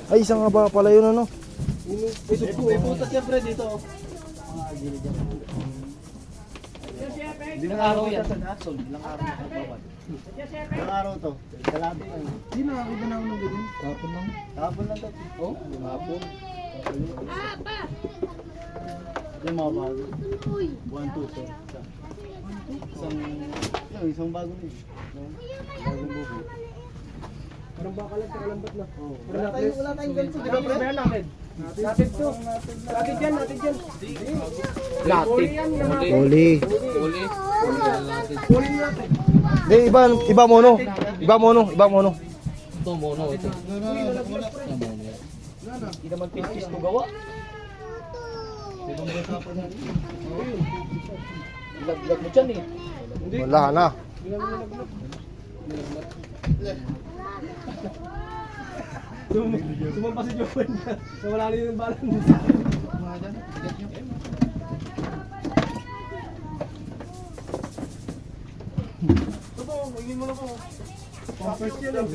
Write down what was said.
Ay, isang haba pala yun ano. Iputas siyempre dito. Ilang araw yan? Ilang araw na kagbabad? Ilang araw to? Kalahati lang. Hindi na, ako na ako ng ganyan. Kapon lang. Kahapon lang to. Oh? Kahapon. Yung mga bago. 1, 2, so. Isang bago na yun. Bagong bubo. Parang bakalan sa kalambat na. Wala tayong ganito, di ba pre? Meron natin. Natin to. Natin dyan, natin dyan. Latik. Huli. Uli. Kunin natin. Hindi, iba mono. Iba mono. Ito, mono. Ito. Mono. Hindi naman pintis to gawa. Laglag mo dyan eh. Wala na. Sumampa si Joven. Nawala na yung balan. Ito po, hingin mo na po. First year lang.